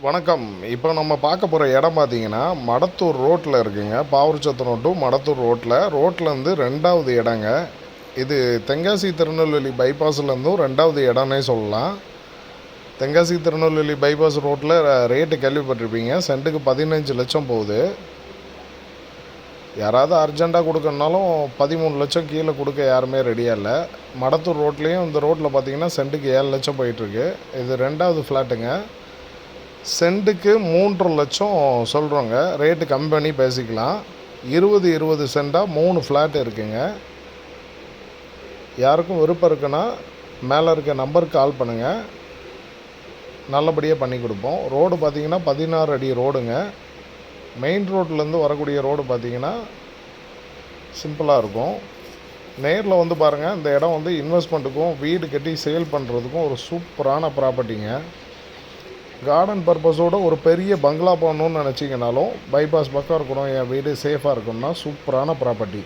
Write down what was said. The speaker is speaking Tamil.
வணக்கம். இப்போ நம்ம பார்க்க போகிற இடம் பார்த்தீங்கன்னா மடத்தூர் ரோட்டில் இருக்குங்க. பாவூர்சத்திரம் டு மடத்தூர் ரோட்லேருந்து ரெண்டாவது இடங்க. இது தென்காசி திருநெல்வேலி பைபாஸ்லேருந்தும் ரெண்டாவது இடம்னே சொல்லலாம். தென்காசி திருநெல்வேலி பைபாஸ் ரோட்டில் ரேட்டு கேள்விப்பட்டிருப்பீங்க. சென்ட்டுக்கு 15 லட்சம் போகுது. யாராவது அர்ஜெண்ட்டாக கொடுக்கணுனாலும் 13 லட்சம் கீழே கொடுக்க யாருமே ரெடியாக இல்லை. மடத்தூர் ரோட்லேயும் இந்த ரோட்டில் பார்த்தீங்கன்னா சென்ட்டுக்கு 7 லட்சம் போயிட்டுருக்கு. இது ரெண்டாவது ஃப்ளாட்டுங்க. சென்ட்டுக்கு 3.5 லட்சம் சொல்கிறோங்க. ரேட்டு கம்மி பண்ணி பேசிக்கலாம். 20 சென்ட்டாக 3 ஃப்ளாட் இருக்குங்க. யாருக்கும் விருப்பம் இருக்குன்னா மேலே இருக்க நம்பருக்கு கால் பண்ணுங்கள். நல்லபடியாக பண்ணி கொடுப்போம். ரோடு பார்த்திங்கன்னா 16 அடி ரோடுங்க. மெயின் ரோட்லேருந்து வரக்கூடிய ரோடு பார்த்திங்கன்னா சிம்பிளாக இருக்கும். நேரில் வந்து பாருங்கள். இந்த இடம் வந்து இன்வெஸ்ட்மெண்ட்டுக்கும் வீடு கட்டி சேல் பண்ணுறதுக்கும் ஒரு சூப்பரான ப்ராப்பர்ட்டிங்க. கார்டன் பர்பஸோடு ஒரு பெரிய பங்களா போடணுன்னு நினச்சிங்கனாலும் பைபாஸ் பக்கம் இருக்கணும், என் வீடு சேஃபாக இருக்கணும்னா சூப்பரான ப்ராப்பர்ட்டி.